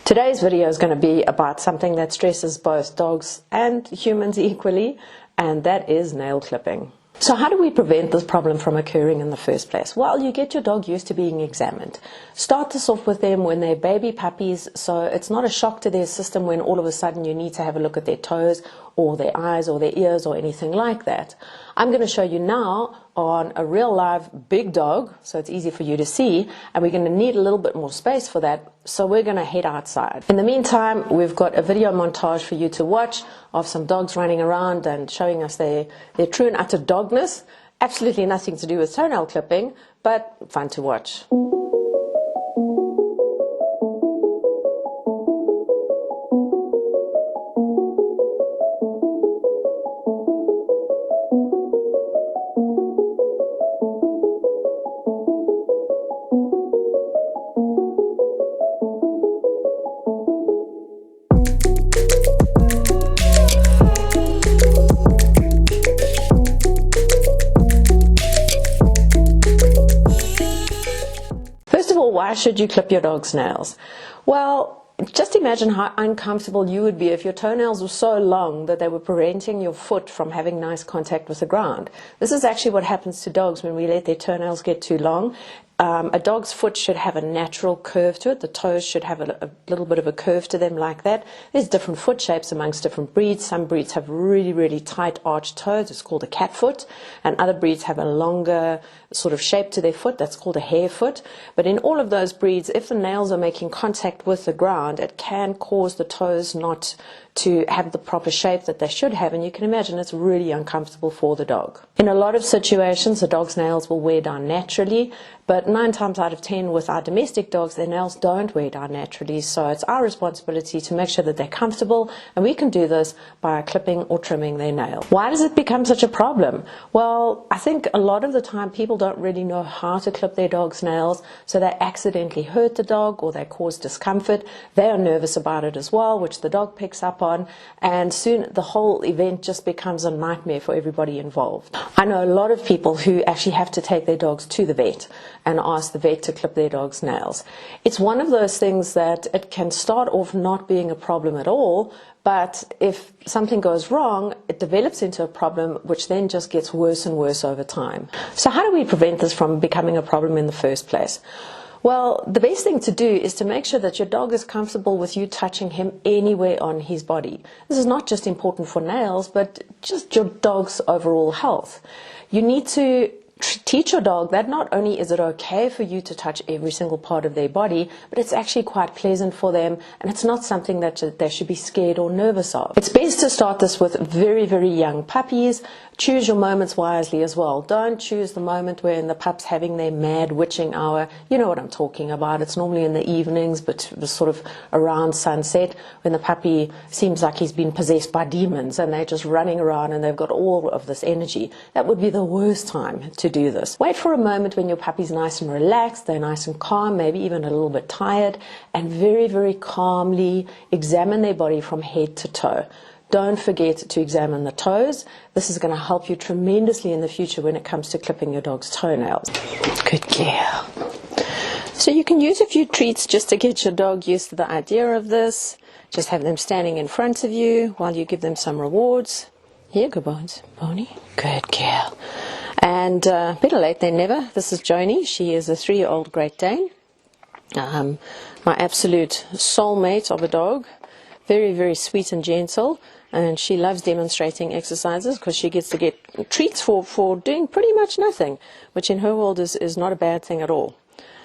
Today's video is going to be about something that stresses both dogs and humans equally, and that is nail clipping. So how do we prevent this problem from occurring in the first place? Well, you get your dog used to being examined. Start this off with them when they're baby puppies, so it's not a shock to their system when all of a sudden you need to have a look at their toes or their eyes or their ears or anything like that. I'm going to show you now on a real live big dog, so it's easy for you to see, and we're going to need a little bit more space for that, so we're going to head outside. In the meantime, we've got a video montage for you to watch of some dogs running around and showing us their true and utter dogness. Absolutely nothing to do with toenail clipping, but fun to watch. Why should you clip your dog's nails? Well, just imagine how uncomfortable you would be if your toenails were so long that they were preventing your foot from having nice contact with the ground. This is actually what happens to dogs when we let their toenails get too long. A dog's foot should have a natural curve to it. The toes should have a little bit of a curve to them like that. There's different foot shapes amongst different breeds. Some breeds have really, really tight arched toes. It's called a cat foot. And other breeds have a longer sort of shape to their foot. That's called a hare foot. But in all of those breeds, if the nails are making contact with the ground, it can cause the toes not to have the proper shape that they should have, and you can imagine it's really uncomfortable for the dog. In a lot of situations, the dog's nails will wear down naturally, but 9 times out of 10 with our domestic dogs, their nails don't wear down naturally, so it's our responsibility to make sure that they're comfortable, and we can do this by clipping or trimming their nail. Why does it become such a problem? Well, I think a lot of the time people don't really know how to clip their dog's nails, so they accidentally hurt the dog or they cause discomfort. They are nervous about it as well, which the dog picks up on, and soon the whole event just becomes a nightmare for everybody involved. I know a lot of people who actually have to take their dogs to the vet and ask the vet to clip their dog's nails. It's one of those things that it can start off not being a problem at all, but if something goes wrong, it develops into a problem which then just gets worse and worse over time. So how do we prevent this from becoming a problem in the first place? Well, the best thing to do is to make sure that your dog is comfortable with you touching him anywhere on his body. This is not just important for nails, but just your dog's overall health. You need to teach your dog that not only is it okay for you to touch every single part of their body, but it's actually quite pleasant for them, and it's not something that they should be scared or nervous of. It's best to start this with very, very young puppies. Choose your moments wisely as well. Don't choose the moment when the pup's having their mad witching hour. You know what I'm talking about. It's normally in the evenings, but sort of around sunset, when the puppy seems like he's been possessed by demons and they're just running around and they've got all of this energy. That would be the worst time to do this. Wait for a moment when your puppy's nice and relaxed, they're nice and calm, maybe even a little bit tired, and very, very calmly examine their body from head to toe. Don't forget to examine the toes. This is going to help you tremendously in the future when it comes to clipping your dog's toenails. Good girl. So you can use a few treats just to get your dog used to the idea of this. Just have them standing in front of you while you give them some rewards. Here, good bones, Bonnie. Good girl. And better late than never. This is Joni. She is a 3-year-old Great Dane. My absolute soulmate of a dog. Very, very sweet and gentle. And she loves demonstrating exercises because she gets to get treats for doing pretty much nothing, which in her world is not a bad thing at all.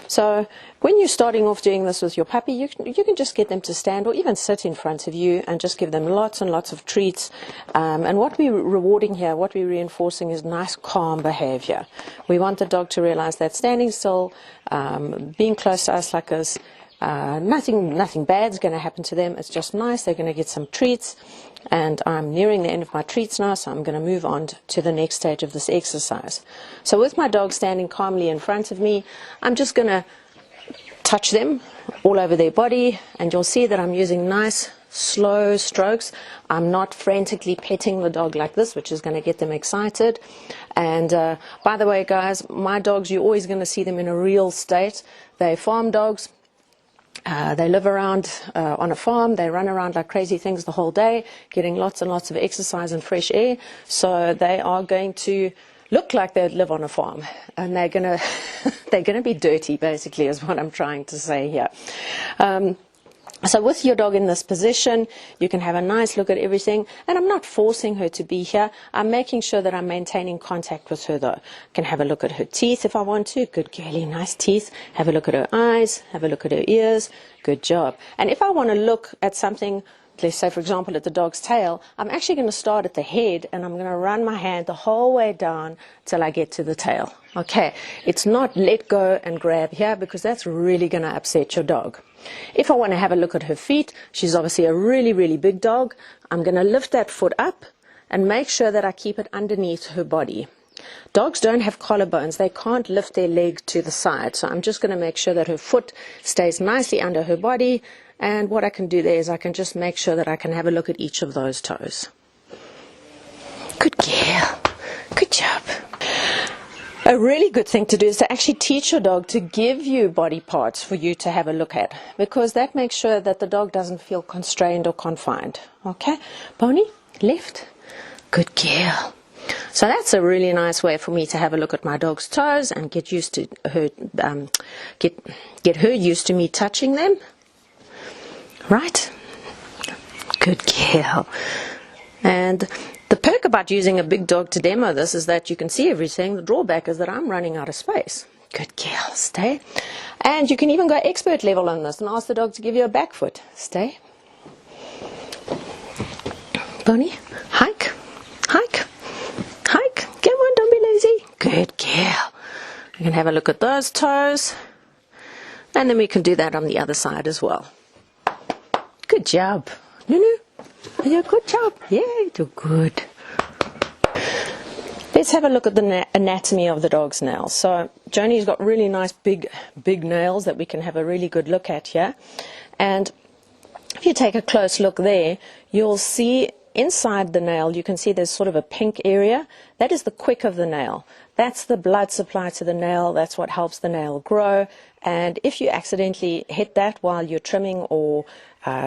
So when you're starting off doing this with your puppy, you can just get them to stand or even sit in front of you and just give them lots and lots of treats. And what we're rewarding here, what we're reinforcing is nice, calm behavior. We want the dog to realize that standing still, being close to us like this, nothing bad is going to happen to them. It's just nice. They're going to get some treats. And I'm nearing the end of my treats now, so I'm going to move on to the next stage of this exercise. So with my dog standing calmly in front of me, I'm just going to touch them all over their body, and you'll see that I'm using nice, slow strokes. I'm not frantically petting the dog like this, which is going to get them excited. And by the way, guys, my dogs, you're always going to see them in a real state. They're farm dogs. They live around on a farm. They run around like crazy things the whole day, getting lots and lots of exercise and fresh air. So they are going to look like they live on a farm, and they're gonna they're gonna be dirty, basically, is what I'm trying to say here. So with your dog in this position, you can have a nice look at everything, and I'm not forcing her to be here. I'm making sure that I'm maintaining contact with her, though. I can have a look at her teeth if I want to. Good girly, nice teeth. Have a look at her eyes, have a look at her ears. Good job. And if I want to look at something, let's say, for example, at the dog's tail, I'm actually going to start at the head, and I'm going to run my hand the whole way down till I get to the tail. Okay, it's not let go and grab here, because that's really going to upset your dog. If I want to have a look at her feet, she's obviously a really, really big dog. I'm going to lift that foot up and make sure that I keep it underneath her body. Dogs don't have collarbones. They can't lift their leg to the side. So I'm just going to make sure that her foot stays nicely under her body. And what I can do there is I can just make sure that I can have a look at each of those toes. Good girl. Good job. A really good thing to do is to actually teach your dog to give you body parts for you to have a look at, because that makes sure that the dog doesn't feel constrained or confined. Okay, Bonnie, left. Good girl. So that's a really nice way for me to have a look at my dog's toes and get used to her, get her used to me touching them. Right? Good girl. And the perk about using a big dog to demo this is that you can see everything. The drawback is that I'm running out of space. Good girl, stay. And you can even go expert level on this and ask the dog to give you a back foot. Stay. Bonnie, hike, hike, hike. Come on, don't be lazy. Good girl. You can have a look at those toes. And then we can do that on the other side as well. Good job. Nunu. Yeah, good job. Yeah, you do good. Let's have a look at the anatomy of the dog's nails. So Joni's got really nice big nails that we can have a really good look at here. And if you take a close look there, you'll see inside the nail, you can see there's sort of a pink area. That is the quick of the nail. That's the blood supply to the nail. That's what helps the nail grow. And if you accidentally hit that while you're trimming or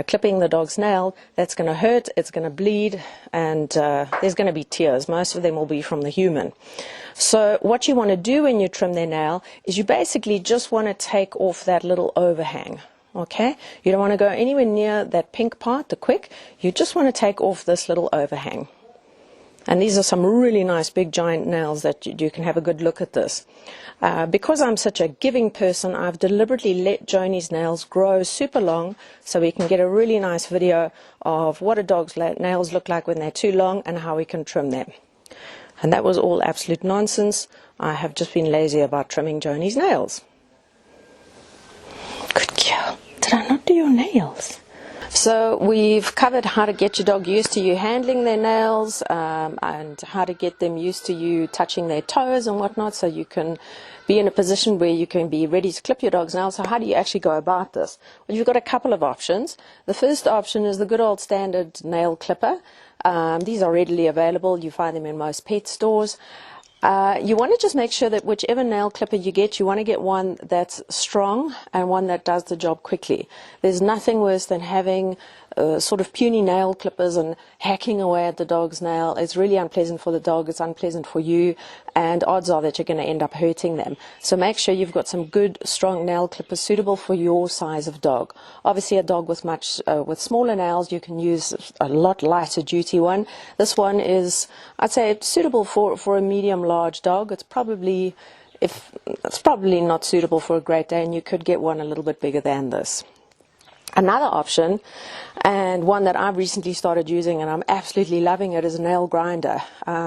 clipping the dog's nail, that's going to hurt, it's going to bleed, and there's going to be tears. Most of them will be from the human. So what you want to do when you trim their nail is you basically just want to take off that little overhang. Okay, you don't want to go anywhere near that pink part, the quick. You just want to take off this little overhang. And these are some really nice big giant nails that you can have a good look at this. Because I'm such a giving person, I've deliberately let Joni's nails grow super long so we can get a really nice video of what a dog's nails look like when they're too long and how we can trim them. And that was all absolute nonsense. I have just been lazy about trimming Joni's nails. Good girl. Did I not do your nails? So we've covered how to get your dog used to you handling their nails and how to get them used to you touching their toes and whatnot, so you can be in a position where you can be ready to clip your dog's nails. So how do you actually go about this? Well, you've got a couple of options. The first option is the good old standard nail clipper. These are readily available. You find them in most pet stores. You want to just make sure that whichever nail clipper you get, you want to get one that's strong and one that does the job quickly. There's nothing worse than having sort of puny nail clippers and hacking away at the dog's nail. It's really unpleasant for the dog, it's unpleasant for you, and odds are that you're going to end up hurting them. So make sure you've got some good strong nail clippers suitable for your size of dog. Obviously a dog with with smaller nails, you can use a lot lighter duty one. This one is, I'd say, suitable for a medium large dog. It's probably not suitable for a Great Dane. You could get one a little bit bigger than this. Another option, and one that I've recently started using and I'm absolutely loving it, is a nail grinder.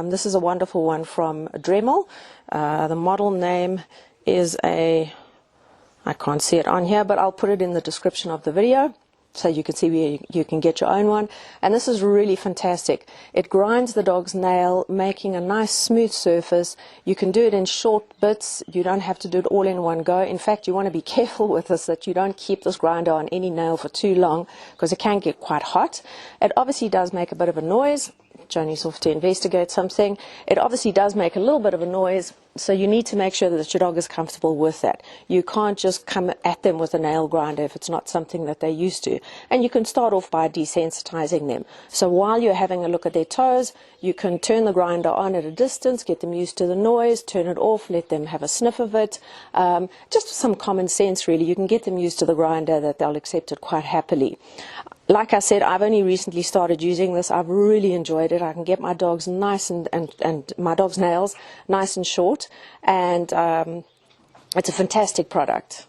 This is a wonderful one from Dremel. The model name is I can't see it on here, but I'll put it in the description of the video so you can see where you can get your own one. And this is really fantastic. It grinds the dog's nail, making a nice smooth surface. You can do it in short bits. You don't have to do it all in one go. In fact, you want to be careful with this that you don't keep this grinder on any nail for too long, because it can get quite hot. It obviously does make a bit of a noise, Joni's off to investigate something. It obviously does make a little bit of a noise, so you need to make sure that your dog is comfortable with that. You can't just come at them with a nail grinder if it's not something that they're used to. And you can start off by desensitizing them. So while you're having a look at their toes, you can turn the grinder on at a distance, get them used to the noise, turn it off, let them have a sniff of it. Just some common sense, really. You can get them used to the grinder that they'll accept it quite happily. Like I said, I've only recently started using this. I've really enjoyed it. I can get my dogs nice and my dog's nails nice and short, and it's a fantastic product.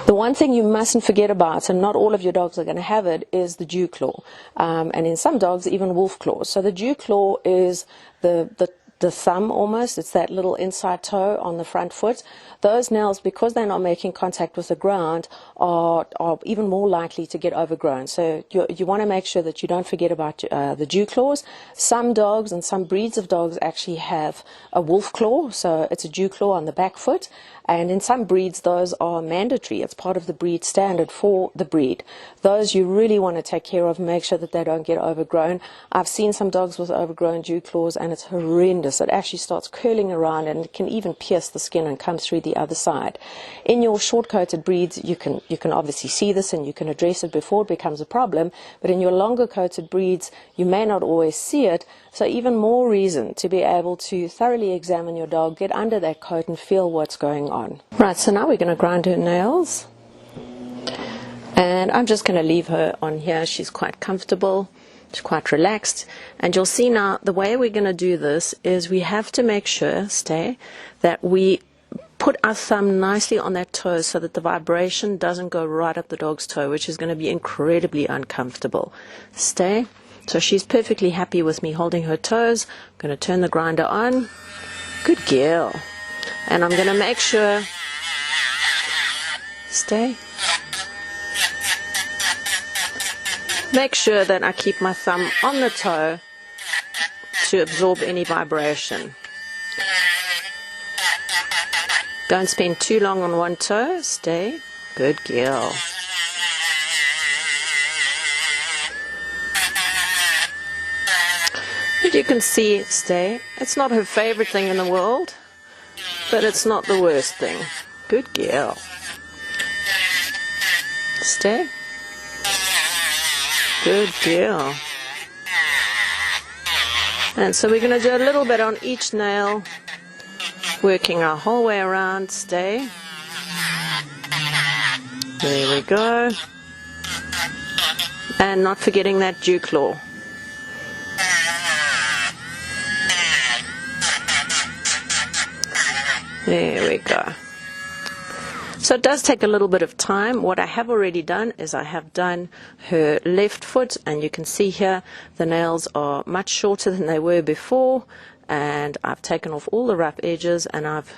The one thing you mustn't forget about, and not all of your dogs are going to have it, is the dew claw, and in some dogs even wolf claws. So the dew claw is the thumb almost. It's that little inside toe on the front foot. Those nails, because they're not making contact with the ground, are even more likely to get overgrown. So you want to make sure that you don't forget about the dew claws. Some dogs and some breeds of dogs actually have a wolf claw, so it's a dew claw on the back foot. And in some breeds, those are mandatory. It's part of the breed standard for the breed. Those you really want to take care of, make sure that they don't get overgrown. I've seen some dogs with overgrown dew claws, and it's horrendous. It actually starts curling around, and it can even pierce the skin and come through the other side. In your short-coated breeds, you can obviously see this, and you can address it before it becomes a problem. But in your longer-coated breeds, you may not always see it. So even more reason to be able to thoroughly examine your dog, get under that coat and feel what's going on. Right, so now we're going to grind her nails. And I'm just going to leave her on here. She's quite comfortable. She's quite relaxed. And you'll see now the way we're going to do this is we have to make sure, that we put our thumb nicely on that toe so that the vibration doesn't go right up the dog's toe, which is going to be incredibly uncomfortable. So she's perfectly happy with me holding her toes. I'm going to turn the grinder on. Good girl. And I'm going to make sure, make sure that I keep my thumb on the toe to absorb any vibration. Don't spend too long on one toe. Good girl. But you can see, it's not her favorite thing in the world, but it's not the worst thing. Good girl. Good girl. And so we're going to do a little bit on each nail, working our whole way around. There we go. And not forgetting that dew claw. There we go. So it does take a little bit of time. What I have already done is I have done her left foot, and you can see here the nails are much shorter than they were before, and I've taken off all the rough edges, and I've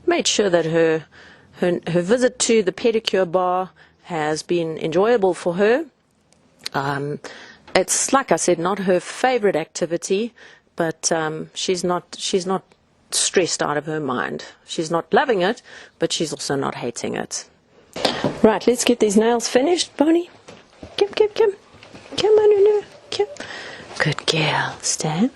made sure that her visit to the pedicure bar has been enjoyable for her. It's, like I said, not her favorite activity, but she's not stressed out of her mind. She's not loving it, but she's also not hating it. Right, let's get these nails finished, Bonnie. Come on, Nunu. Come. Good girl. Stand.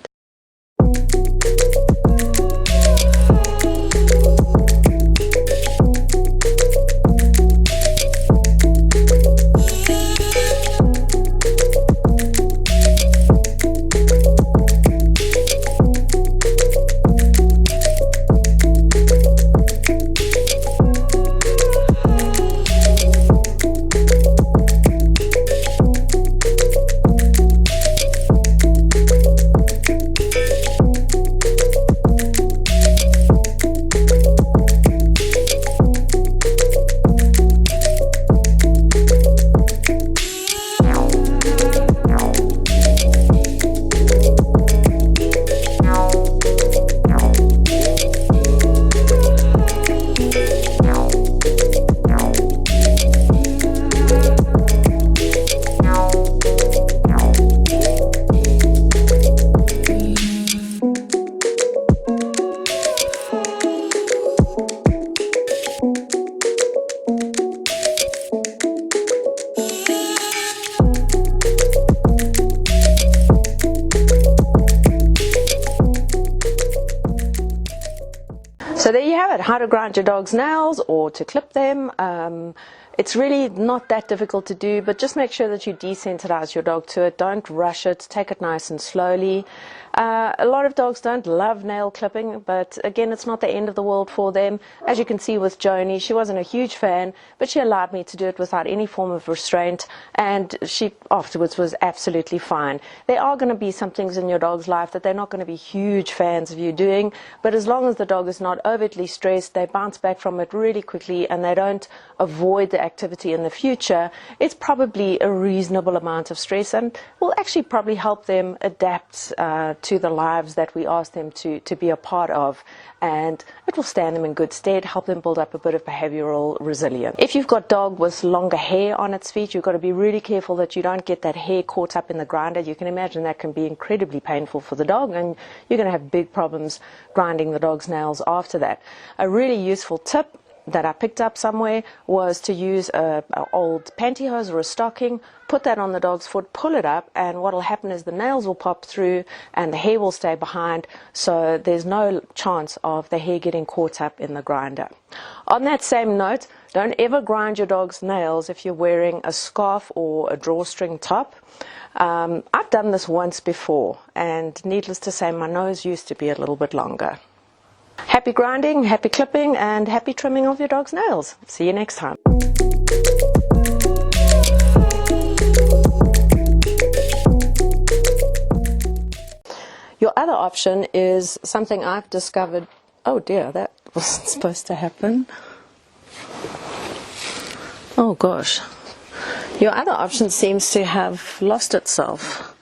you have it, how to grind your dog's nails or to clip them. It's really not that difficult to do, but just make sure that you desensitize your dog to it. Don't rush it. Take it nice and slowly. A lot of dogs don't love nail clipping, but again, it's not the end of the world for them. As you can see with Joni, she wasn't a huge fan, but she allowed me to do it without any form of restraint, and she afterwards was absolutely fine. There are going to be some things in your dog's life that they're not going to be huge fans of you doing, but as long as the dog is not overtly stressed, they bounce back from it really quickly and they don't avoid the activity in the future. It's probably a reasonable amount of stress and will actually probably help them adapt to the lives that we ask them to be a part of, and it will stand them in good stead, help them build up a bit of behavioral resilience. If you've got dog with longer hair on its feet, you've got to be really careful that you don't get that hair caught up in the grinder. You can imagine that can be incredibly painful for the dog, and you're going to have big problems grinding the dog's nails after that. A really useful tip that I picked up somewhere was to use an old pantyhose or a stocking, put that on the dog's foot, pull it up, and what will happen is the nails will pop through and the hair will stay behind, so there's no chance of the hair getting caught up in the grinder. On that same note, don't ever grind your dog's nails if you're wearing a scarf or a drawstring top. I've done this once before, and needless to say, my nose used to be a little bit longer. Happy grinding, happy clipping, and happy trimming of your dog's nails. See you next time. Your other option is something I've discovered. Oh dear, that wasn't supposed to happen. Oh gosh. Your other option seems to have lost itself.